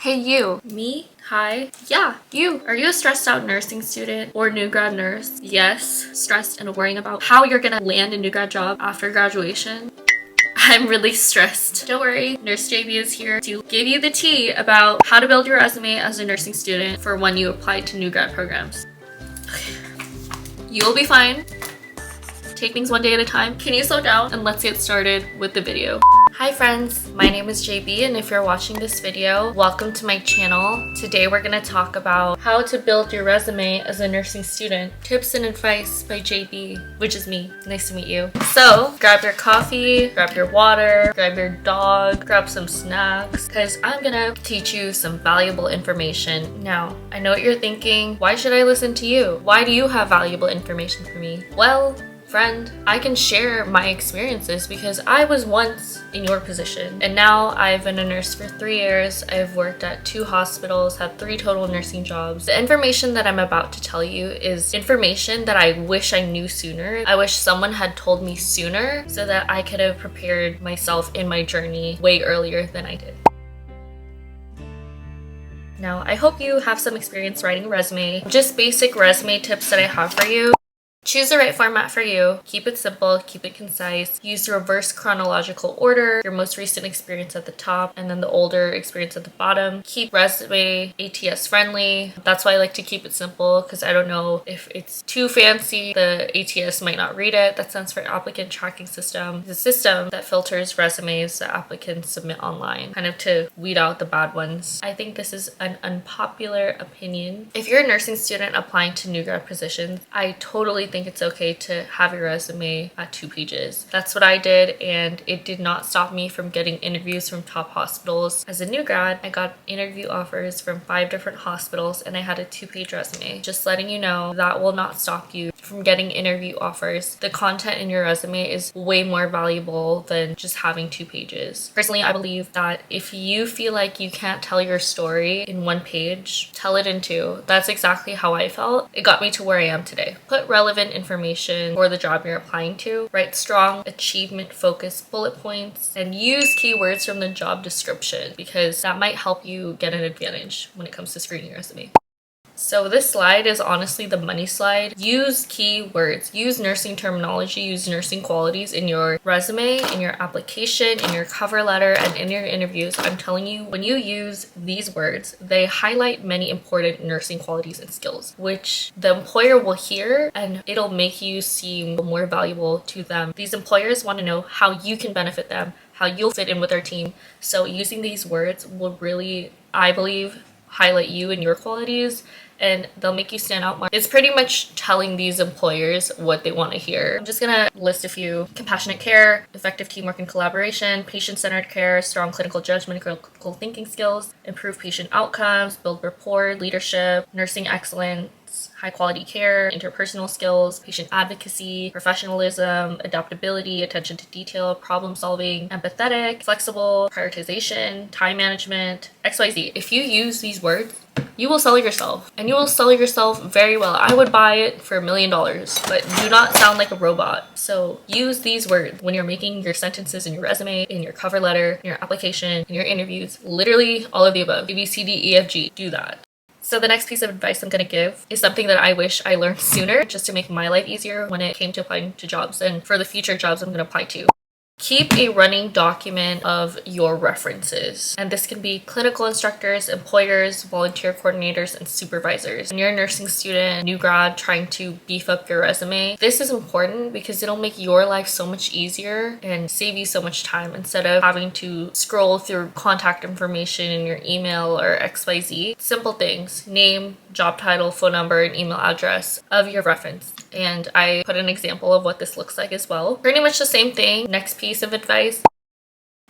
Hey you. Me? Hi. Yeah, you. Are you a stressed out nursing student or new grad nurse? Yes, stressed and worrying about how you're gonna land a new grad job after graduation? I'm really stressed. Don't worry, Nurse JB is here to give you the tea about how to build your resume as a nursing student for when you apply to new grad programs. You'll be fine. Take things one day at a time. Can you slow down and let's get started with the video. Hi friends, my name is JB and if you're watching this video, welcome to my channel. Today we're going to talk about how to build your resume as a nursing student. Tips and advice by JB, which is me. Nice to meet you. So grab your coffee, grab your water, grab your dog, grab some snacks, because I'm going to teach you some valuable information. Now, I know what you're thinking. Why should I listen to you? Why do you have valuable information for me? Well, friend, I can share my experiences because I was once in your position and now I've been a nurse for 3 years. I've worked at 2 hospitals, had 3 total nursing jobs. The information that I'm about to tell you is information that I wish I knew sooner. I wish someone had told me sooner so that I could have prepared myself in my journey way earlier than I did. Now, I hope you have some experience writing a resume. Just basic resume tips that I have for you. Choose the right format for you. Keep it simple, keep it concise. Use the reverse chronological order, your most recent experience at the top and then the older experience at the bottom. Keep resume ATS friendly. That's why I like to keep it simple because I don't know if it's too fancy, the ATS might not read it. That stands for Applicant Tracking System. It's a system that filters resumes that applicants submit online, kind of to weed out the bad ones. I think this is an unpopular opinion. If you're a nursing student applying to new grad positions, I totally think it's okay to have your resume at 2 pages. That's what I did and it did not stop me from getting interviews from top hospitals. As a new grad, I got interview offers from 5 different hospitals and I had a 2-page resume. Just letting you know that will not stop you from getting interview offers. The content in your resume is way more valuable than just having 2 pages. Personally, I believe that if you feel like you can't tell your story in 1 page, tell it in 2. That's exactly how I felt. It got me to where I am today. Put relevant information for the job you're applying to. Write strong, achievement-focused bullet points and use keywords from the job description because that might help you get an advantage when it comes to screening your resume. So this slide is honestly the money slide. Use keywords, use nursing terminology, use nursing qualities in your resume, in your application, in your cover letter, and in your interviews. I'm telling you, when you use these words, they highlight many important nursing qualities and skills, which the employer will hear and it'll make you seem more valuable to them. These employers want to know how you can benefit them, how you'll fit in with their team. So using these words will really, I believe, highlight you and your qualities and they'll make you stand out more. It's pretty much telling these employers what they want to hear. I'm just gonna list a few. Compassionate care, effective teamwork and collaboration, patient-centered care, strong clinical judgment, critical thinking skills, improve patient outcomes, build rapport, leadership, nursing excellence, high quality care, interpersonal skills, patient advocacy, professionalism, adaptability, attention to detail, problem solving, empathetic, flexible, prioritization, time management, XYZ. If you use these words, you will sell yourself and you will sell yourself very well. I would buy it for $1 million, but do not sound like a robot. So use these words when you're making your sentences in your resume, in your cover letter, in your application, in your interviews, literally all of the above. A, B, C, D, E, F, G, do that. So the next piece of advice I'm going to give is something that I wish I learned sooner just to make my life easier when it came to applying to jobs and for the future jobs I'm going to apply to. Keep a running document of your references. And this can be clinical instructors, employers, volunteer coordinators, and supervisors. When you're a nursing student, new grad, trying to beef up your resume, this is important because it'll make your life so much easier and save you so much time instead of having to scroll through contact information in your email or XYZ. Simple things, name, job title, phone number, and email address of your reference. And I put an example of what this looks like as well. Pretty much the same thing. Next piece of advice.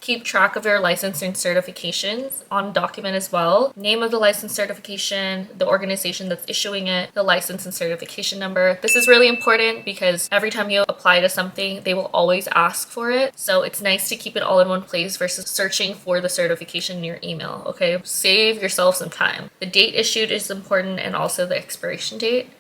Keep track of your license and certifications on document as well. Name of the license certification, the organization that's issuing it, the license and certification number. This is really important because every time you apply to something, they will always ask for it. So it's nice to keep it all in one place versus searching for the certification in your email, okay? Save yourself some time. The date issued is important and also the expiration date.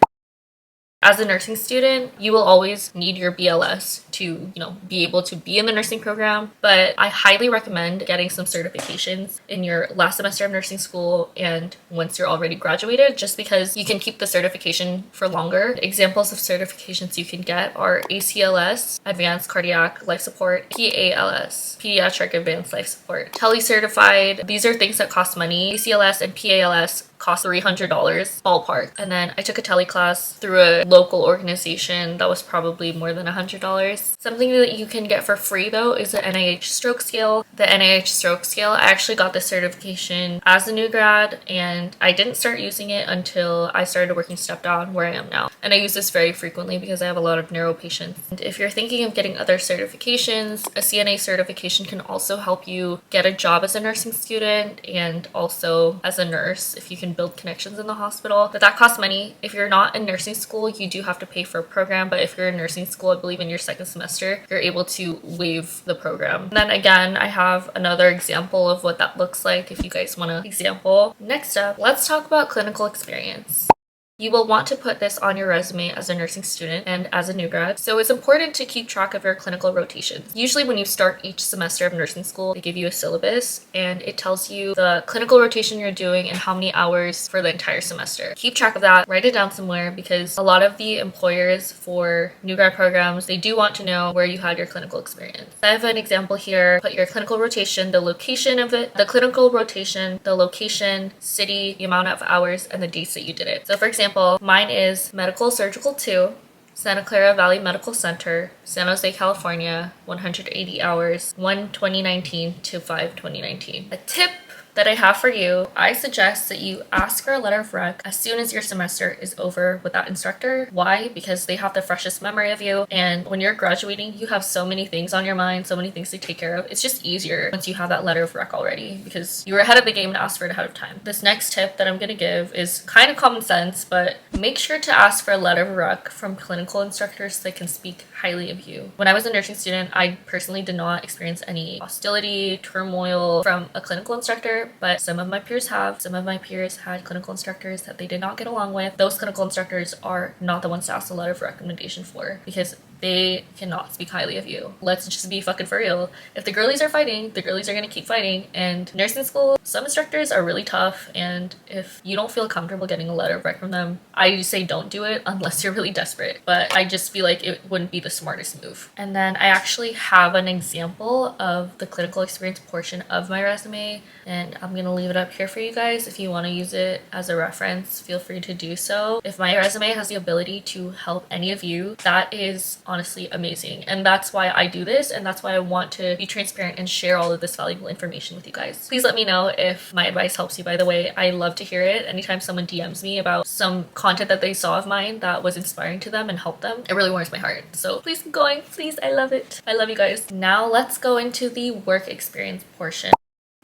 As a nursing student, you will always need your BLS to, be able to be in the nursing program, but I highly recommend getting some certifications in your last semester of nursing school and once you're already graduated, just because you can keep the certification for longer. Examples of certifications you can get are ACLS, Advanced Cardiac Life Support, PALS, Pediatric Advanced Life Support, Tele-certified. These are things that cost money. ACLS and PALS cost $300 ballpark. And then I took a tele class through a local organization that was probably more than $100. Something that you can get for free though is the NIH stroke scale. The NIH stroke scale, I actually got this certification as a new grad and I didn't start using it until I started working Stepdown where I am now. And I use this very frequently because I have a lot of neuro patients. And if you're thinking of getting other certifications, a CNA certification can also help you get a job as a nursing student and also as a nurse if you can build connections in the hospital. But that costs money. If you're not in nursing school, you do have to pay for a program, but if you're in nursing school, I believe in your second semester, you're able to waive the program. And then again, I have another example of what that looks like if you guys want an example. Next up, let's talk about clinical experience. You will want to put this on your resume as a nursing student and as a new grad, so it's important to keep track of your clinical rotations. Usually when you start each semester of nursing school, they give you a syllabus and it tells you the clinical rotation you're doing and how many hours for the entire semester. Keep track of that, write it down somewhere, because a lot of the employers for new grad programs, they do want to know where you had your clinical experience. I have an example here. Put your clinical rotation, the location of it, the clinical rotation, the location, city, the amount of hours, and the dates that you did it. So for example, mine is Medical Surgical 2, Santa Clara Valley Medical Center, San Jose, California, 180 hours, 1/2019 to 5/2019. A tip that I have for you, I suggest that you ask for a letter of rec as soon as your semester is over with that instructor. Why? Because they have the freshest memory of you, and when you're graduating, you have so many things on your mind, so many things to take care of. It's just easier once you have that letter of rec already because you were ahead of the game and asked for it ahead of time. This next tip that I'm going to give is kind of common sense, but make sure to ask for a letter of rec from clinical instructors that can speak highly of you. When I was a nursing student, I personally did not experience any hostility, turmoil from a clinical instructor, but some of my peers have. Some of my peers had clinical instructors that they did not get along with. Those clinical instructors are not the ones to ask a letter of recommendation for because they cannot speak highly of you. Let's just be fucking for real. If the girlies are fighting, the girlies are gonna keep fighting. And nursing school, some instructors are really tough, and if you don't feel comfortable getting a letter of rec from them, I say don't do it unless you're really desperate. But I just feel like it wouldn't be the smartest move. And then I actually have an example of the clinical experience portion of my resume, and I'm gonna leave it up here for you guys. If you want to use it as a reference, feel free to do so. If my resume has the ability to help any of you, that is honestly amazing, and that's why I do this, and that's why I want to be transparent and share all of this valuable information with you guys. Please let me know if my advice helps you. By the way, I love to hear it. Anytime someone DMs me about some content that they saw of mine that was inspiring to them and helped them, it really warms my heart. So please keep going, please. I love it. I love you guys. Now let's go into the work experience portion.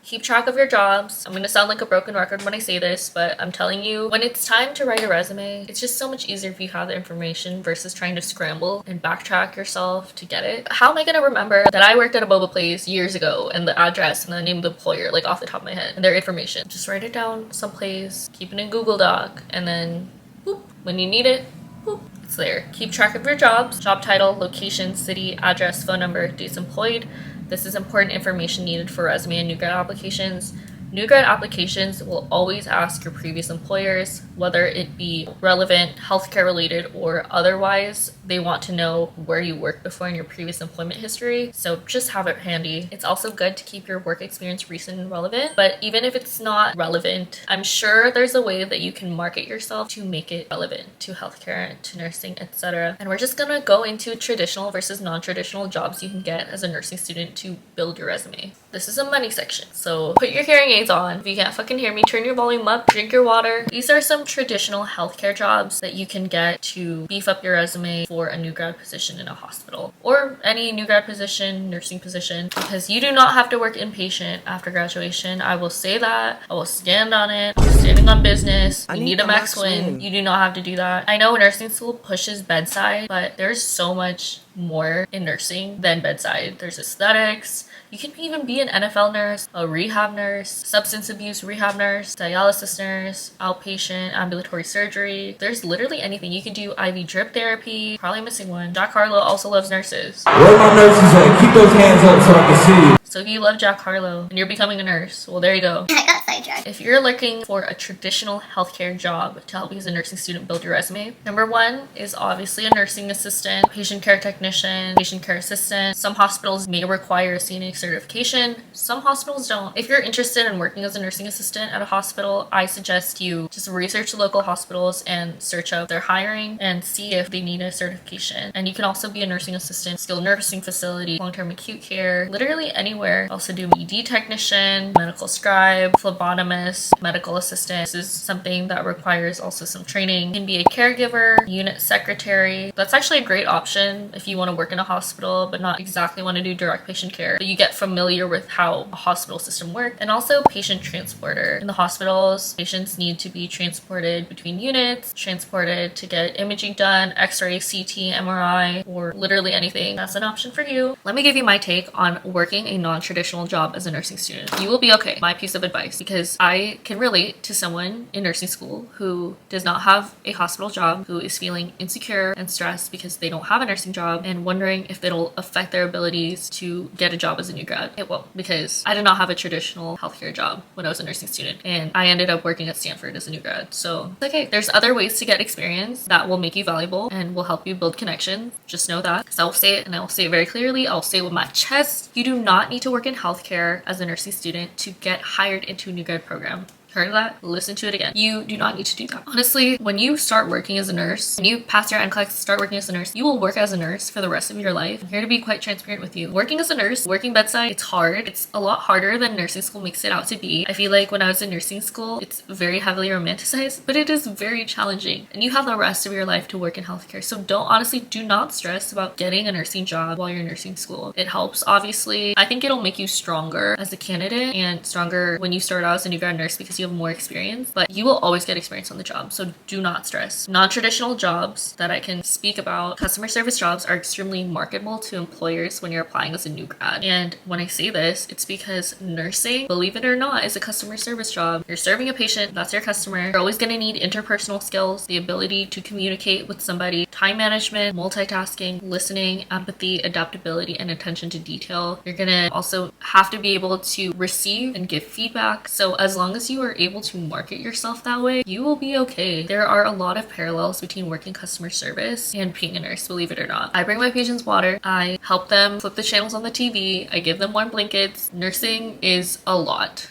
Keep track of your jobs. I'm gonna sound like a broken record when I say this, but I'm telling you, when it's time to write a resume, it's just so much easier if you have the information versus trying to scramble and backtrack yourself to get it. How am I gonna remember that I worked at a boba place years ago and the address and the name of the employer, like off the top of my head, and their information? Just write it down someplace, keep it in Google Doc, and then whoop, when you need it, whoop, it's there. Keep track of your jobs, job title, location, city, address, phone number, dates employed. This is important information needed for resume and new grad applications. New grad applications will always ask your previous employers, whether it be relevant, healthcare related, or otherwise. They want to know where you worked before in your previous employment history, so just have it handy. It's also good to keep your work experience recent and relevant, but even if it's not relevant, I'm sure there's a way that you can market yourself to make it relevant to healthcare, to nursing, etc. And we're just gonna go into traditional versus non-traditional jobs you can get as a nursing student to build your resume. This is a money section, so put your hearing aids on. If you can't fucking hear me, turn your volume up, drink your water. These are some traditional healthcare jobs that you can get to beef up your resume for a new grad position in a hospital or any new grad position, nursing position, because you do not have to work inpatient after graduation. I will say that. I will stand on it. I'm standing on business. You need a max win. You do not have to do that. I know nursing school pushes bedside, but there's so much more in nursing than bedside. There's aesthetics. You can even be an NFL nurse, a rehab nurse, substance abuse rehab nurse, dialysis nurse, outpatient, ambulatory surgery. There's literally anything. You can do IV drip therapy. Probably missing one. Jack Harlow also loves nurses. Where are my nurses at? Keep those hands up so I can see you. So if you love Jack Harlow and you're becoming a nurse, well, there you go. I got sidetracked. If you're looking for a traditional healthcare job to help you as a nursing student build your resume, number one is obviously a nursing assistant, patient care technician, patient care assistant. Some hospitals may require a CNA certification. Some hospitals don't. If you're interested in working as a nursing assistant at a hospital, I suggest you just research the local hospitals and search out their hiring and see if they need a certification. And you can also be a nursing assistant, skilled nursing facility, long-term acute care, literally anywhere. Also do ED technician, medical scribe, phlebotomist, medical assistant. This is something that requires also some training. You can be a caregiver, unit secretary. That's actually a great option if you want to work in a hospital but not exactly want to do direct patient care. But you get familiar with how a hospital system works. And also patient transporter. In the hospitals, patients need to be transported between units, transported to get imaging done, x-ray, CT, MRI, or literally anything. That's an option for you. Let me give you my take on working a non-traditional job as a nursing student. You will be okay. My piece of advice, because I can relate to someone in nursing school who does not have a hospital job, who is feeling insecure and stressed because they don't have a nursing job and wondering if it'll affect their abilities to get a job as a new grad. It won't, because I did not have a traditional healthcare job when I was a nursing student and I ended up working at Stanford as a new grad. So it's okay. There's other ways to get experience that will make you valuable and will help you build connections. Just know that, because I will say it, and I will say it very clearly. I'll say it with my chest. You do not need to work in healthcare as a nursing student to get hired into a new grad program. Heard that? Listen to it again. You do not need to do that. Honestly, when you start working as a nurse, when you pass your NCLEX, start working as a nurse, you will work as a nurse for the rest of your life. I'm here to be quite transparent with you. Working as a nurse, working bedside, it's hard. It's a lot harder than nursing school makes it out to be. I feel like when I was in nursing school, it's very heavily romanticized, but it is very challenging. And you have the rest of your life to work in healthcare. So do not stress about getting a nursing job while you're in nursing school. It helps, obviously. I think it'll make you stronger as a candidate and stronger when you start out as a new grad nurse because you have more experience, but you will always get experience on the job. So do not stress. Non-traditional jobs that I can speak about, customer service jobs, are extremely marketable to employers when you're applying as a new grad. And when I say this, it's because nursing, believe it or not, is a customer service job. You're serving a patient, that's your customer. You're always going to need interpersonal skills, the ability to communicate with somebody, time management, multitasking, listening, empathy, adaptability, and attention to detail. You're going to also have to be able to receive and give feedback. So as long as you are able to market yourself that way, you will be okay. There are a lot of parallels between working customer service and being a nurse, believe it or not. I bring my patients water. I help them flip the channels on the TV. I give them warm blankets. Nursing is a lot.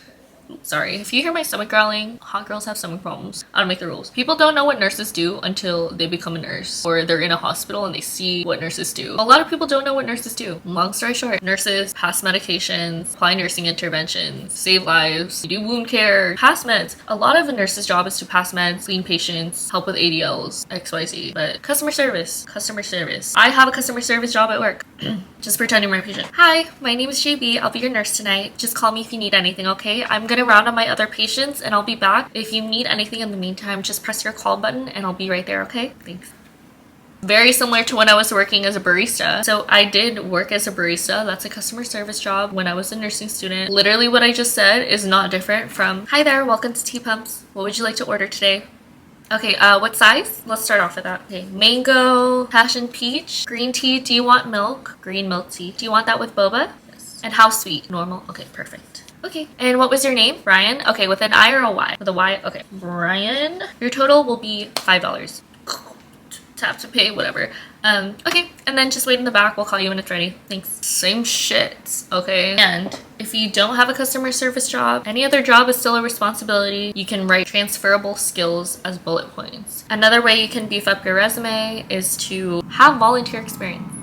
Sorry, if you hear my stomach growling, hot girls have stomach problems. I don't make the rules. People don't know what nurses do until they become a nurse or they're in a hospital and they see what nurses do. A lot of people don't know what nurses do. Long story short, nurses pass medications, apply nursing interventions, save lives, do wound care, pass meds. A lot of a nurse's job is to pass meds, clean patients, help with ADLs, XYZ. But customer service. I have a customer service job at work. Just pretending we're a patient. Hi, my name is JB. I'll be your nurse tonight. Just call me if you need anything, okay? I'm gonna round on my other patients and I'll be back. If you need anything in the meantime, just press your call button and I'll be right there, okay? Thanks. Very similar to when I was working as a barista. So I did work as a barista. That's a customer service job when I was a nursing student. Literally what I just said is not different from, hi there, welcome to Tea Pumps. What would you like to order today? Okay, what size? Let's start off with that. Okay, mango, passion peach, green tea. Do you want milk? Green milk tea. Do you want that with boba? Yes. And how sweet? Normal? Okay, perfect. Okay, and what was your name? Brian? Okay, with an I or a Y? With a Y? Okay, Brian. Your total will be $5. Tap to pay, whatever. Okay, and then just wait in the back. We'll call you when it's ready. Thanks. Same shit, okay? And if you don't have a customer service job, any other job is still a responsibility. You can write transferable skills as bullet points. Another way you can beef up your resume is to have volunteer experience.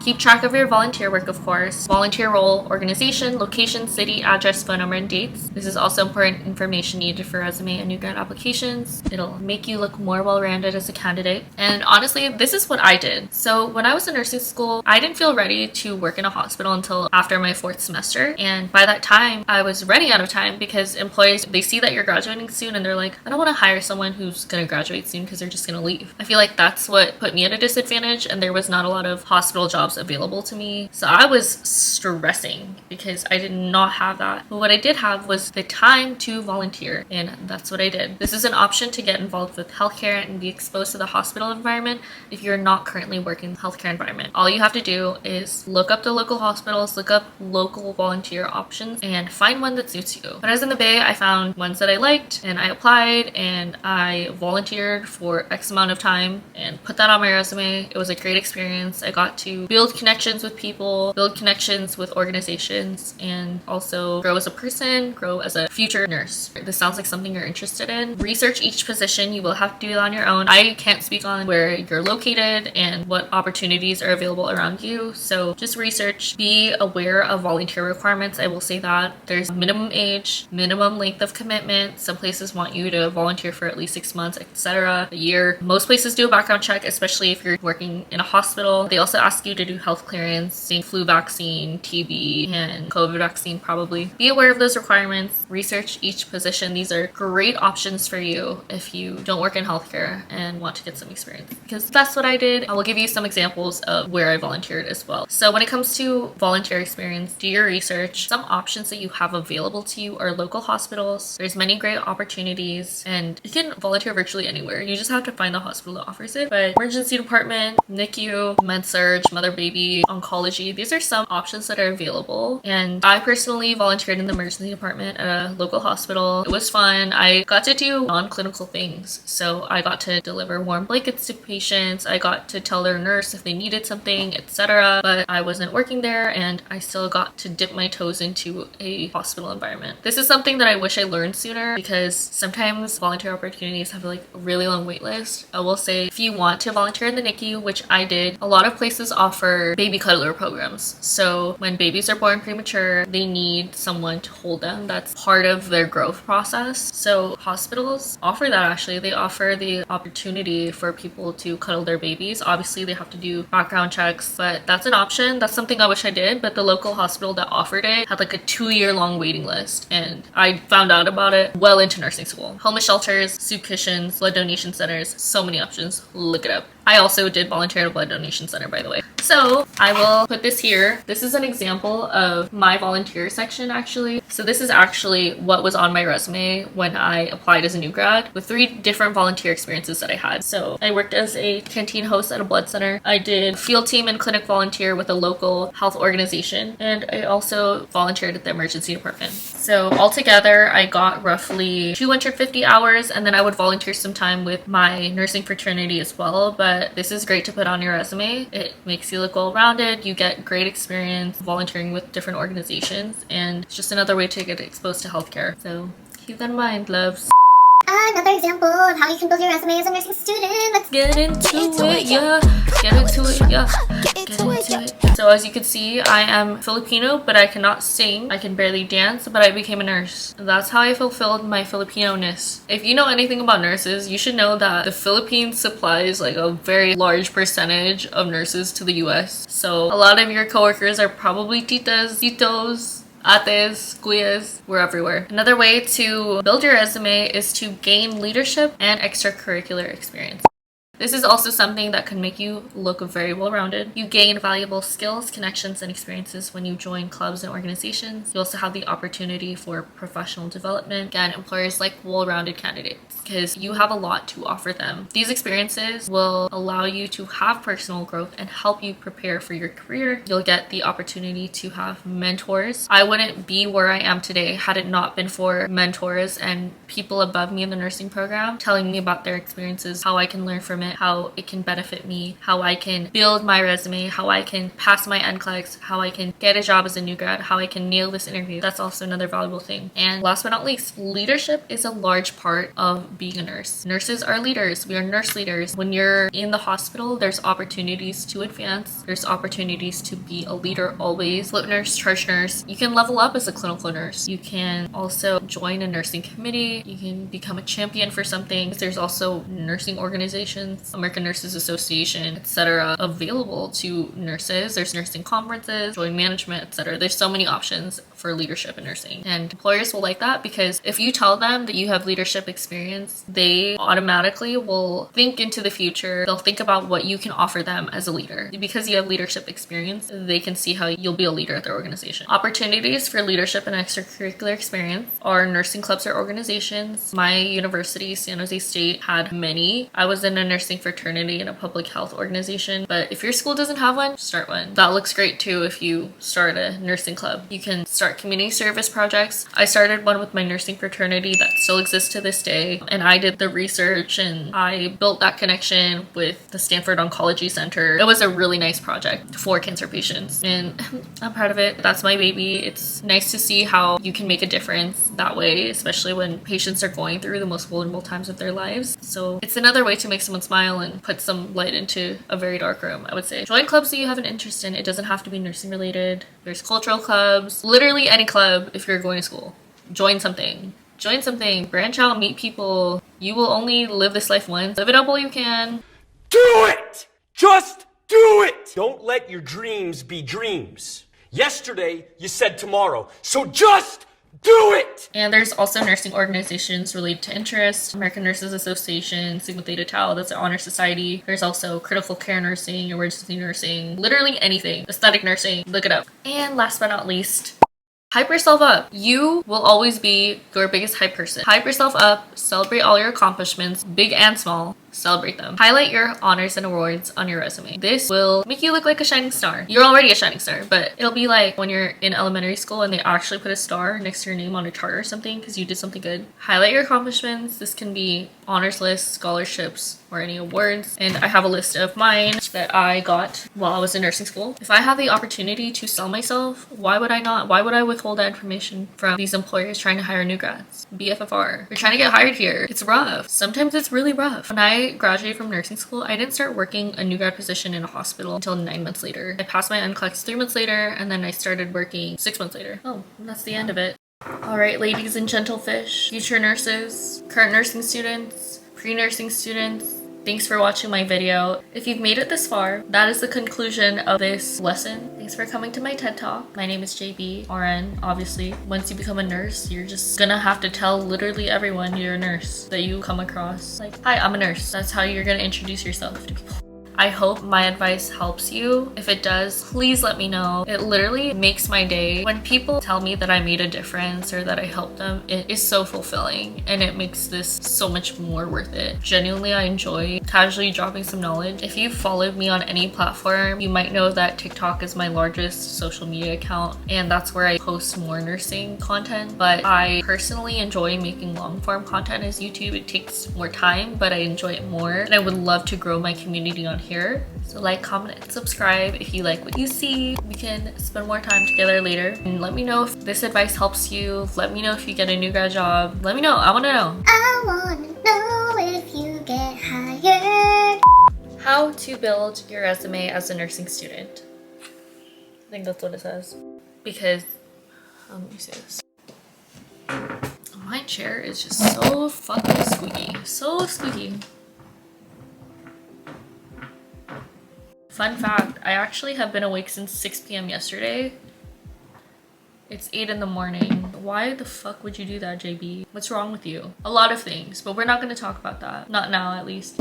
Keep track of your volunteer work, of course. Volunteer role, organization, location, city, address, phone number, and dates. This is also important information needed for resume and new grad applications. It'll make you look more well-rounded as a candidate. And honestly, this is what I did. So when I was in nursing school, I didn't feel ready to work in a hospital until after my 4th semester. And by that time, I was running out of time because employers, they see that you're graduating soon and they're like, I don't want to hire someone who's going to graduate soon because they're just going to leave. I feel like that's what put me at a disadvantage, and there was not a lot of hospital jobs available to me. So I was stressing because I did not have that. But what I did have was the time to volunteer, and that's what I did. This is an option to get involved with healthcare and be exposed to the hospital environment if you're not currently working in the healthcare environment. All you have to do is look up the local hospitals, look up local volunteer options, and find one that suits you. When I was in the Bay, I found ones that I liked, and I applied, and I volunteered for X amount of time and put that on my resume. It was a great experience. I got to build connections with people, build connections with organizations, and also grow as a person, grow as a future nurse. This sounds like something you're interested in. Research each position. You will have to do it on your own. I can't speak on where you're located and what opportunities are available around you, so just research. Be aware of volunteer requirements. I will say that there's minimum age, minimum length of commitment. Some places want you to volunteer for at least 6 months, etc., a year. Most places do a background check, especially if you're working in a hospital. They also ask you to do health clearance, same flu vaccine, TB, and COVID vaccine probably. Be aware of those requirements. Research each position. These are great options for you if you don't work in healthcare and want to get some experience, because that's what I did. I will give you some examples of where I volunteered as well. So when it comes to volunteer experience, do your research. Some options that you have available to you are local hospitals. There's many great opportunities, and you can volunteer virtually anywhere. You just have to find the hospital that offers it. But emergency department, NICU, med-surg, mother-baby, oncology, these are some options that are available. And I personally volunteered in the emergency department at a local hospital. It was fun. I got to do non-clinical things. So I got to deliver warm blankets to patients. I got to tell their nurse if they needed something, etc. But I wasn't working there, and I still got to dip my toes into a hospital environment. This is something that I wish I learned sooner, because sometimes volunteer opportunities have like a really long wait list. I will say, if you want to volunteer in the NICU, which I did, a lot of places offer baby cuddler programs. So when babies are born premature, they need someone to hold them. That's part of their growth process. So hospitals offer that. Actually, they offer the opportunity for people to cuddle their babies. Obviously, they have to do background checks, but that's an option. That's something I wish I did, but the local hospital that offered it had like a 2-year-long waiting list, and I found out about it well into nursing school. Homeless shelters, soup kitchens, blood donation centers, so many options. Look it up. I also did volunteer at a blood donation center, by the way. So I will put this here. This is an example of my volunteer section, actually. So this is actually what was on my resume when I applied as a new grad, with 3 different volunteer experiences that I had. So I worked as a canteen host at a blood center. I did field team and clinic volunteer with a local health organization, and I also volunteered at the emergency department. So altogether, I got roughly 250 hours, and then I would volunteer some time with my nursing fraternity as well. But this is great to put on your resume. It makes you look well-rounded. You get great experience volunteering with different organizations, and it's just another way to get exposed to healthcare. So keep that in mind, loves. Another example of how you can build your resume as a nursing student. Let's get into it, yeah. Get into it, yeah. Get into it. So as you can see, I am Filipino, but I cannot sing. I can barely dance, but I became a nurse. That's how I fulfilled my Filipino-ness. If you know anything about nurses, you should know that the Philippines supplies like a very large percentage of nurses to the US. So a lot of your coworkers are probably titas, titos, ates, kuyas, we're everywhere. Another way to build your resume is to gain leadership and extracurricular experience. This is also something that can make you look very well-rounded. You gain valuable skills, connections, and experiences when you join clubs and organizations. You also have the opportunity for professional development. Again, employers like well-rounded candidates because you have a lot to offer them. These experiences will allow you to have personal growth and help you prepare for your career. You'll get the opportunity to have mentors. I wouldn't be where I am today had it not been for mentors and people above me in the nursing program telling me about their experiences, how I can learn from it, implement, how it can benefit me, how I can build my resume, how I can pass my NCLEX, how I can get a job as a new grad, how I can nail this interview. That's also another valuable thing. And last but not least, leadership is a large part of being a nurse. Nurses are leaders. We are nurse leaders. When you're in the hospital, there's opportunities to advance. There's opportunities to be a leader always. Float nurse, charge nurse. You can level up as a clinical nurse. You can also join a nursing committee. You can become a champion for something. There's also nursing organizations, American Nurses Association, etc. available to nurses. There's nursing conferences, joint management, etc. There's so many options for leadership in nursing. And employers will like that because if you tell them that you have leadership experience, they automatically will think into the future. They'll think about what you can offer them as a leader. Because you have leadership experience, they can see how you'll be a leader at their organization. Opportunities for leadership and extracurricular experience are nursing clubs or organizations. My university, San Jose State, had many. I was in a nursing fraternity in a public health organization, but if your school doesn't have one, start one. That looks great too if you start a nursing club. You can start community service projects. I started one with my nursing fraternity that still exists to this day, and I did the research and I built that connection with the Stanford Oncology Center. It was a really nice project for cancer patients, and I'm proud of it. That's my baby. It's nice to see how you can make a difference that way, especially when patients are going through the most vulnerable times of their lives. So it's another way to make someone smile and put some light into a very dark room, I would say. Join clubs that you have an interest in. It doesn't have to be nursing related. There's cultural clubs, literally any club if you're going to school. Join something. Join something. Branch out, meet people. You will only live this life once. Live it up while you can. Do it! Just do it! Don't let your dreams be dreams. Yesterday, you said tomorrow. So just do it! And there's also nursing organizations related to interest. American Nurses Association, Sigma Theta Tau, that's an honor society. There's also critical care nursing, emergency nursing, literally anything. Aesthetic nursing, look it up. And last but not least, hype yourself up. You will always be your biggest hype person. Hype yourself up, celebrate all your accomplishments, big and small. Celebrate them. Highlight your honors and awards on your resume. This will make you look like a shining star. You're already a shining star, but it'll be like when you're in elementary school and they actually put a star next to your name on a chart or something because you did something good. Highlight your accomplishments. This can be honors lists, scholarships, or any awards. And I have a list of mine that I got while I was in nursing school. If I have the opportunity to sell myself, why would I not? Why would I withhold that information from these employers trying to hire new grads? BFFR. You're trying to get hired here. It's rough. Sometimes it's really rough. When I graduated from nursing school, I didn't start working a new grad position in a hospital until 9 months later. I passed my NCLEX 3 months later, and then I started working 6 months later. Oh, that's the end of it. Alright, ladies and gentlefish, future nurses, current nursing students, pre-nursing students, thanks for watching my video. If you've made it this far, that is the conclusion of this lesson. Thanks for coming to my TED Talk. My name is JB, RN, obviously. Once you become a nurse, you're just gonna have to tell literally everyone you're a nurse that you come across. Like, hi, I'm a nurse. That's how you're gonna introduce yourself to people. I hope my advice helps you. If it does, please let me know. It literally makes my day. When people tell me that I made a difference or that I helped them, it is so fulfilling and it makes this so much more worth it. Genuinely, I enjoy casually dropping some knowledge. If you've followed me on any platform, you might know that TikTok is my largest social media account and that's where I post more nursing content. But I personally enjoy making long form content as YouTube. It takes more time, but I enjoy it more and I would love to grow my community on here. So like, comment, and subscribe if you like what you see. We can spend more time together later. And let me know if this advice helps you. Let me know if you get a new grad job. Let me know. I want to know. I wanna know if you get hired. How to build your resume as a nursing student. I think that's what it says. Because, let me see this. My chair is just so fucking squeaky. So squeaky. Fun fact, I actually have been awake since 6 p.m. yesterday. It's 8 in the morning. Why the fuck would you do that, JB? What's wrong with you? A lot of things, but we're not going to talk about that. Not now, at least.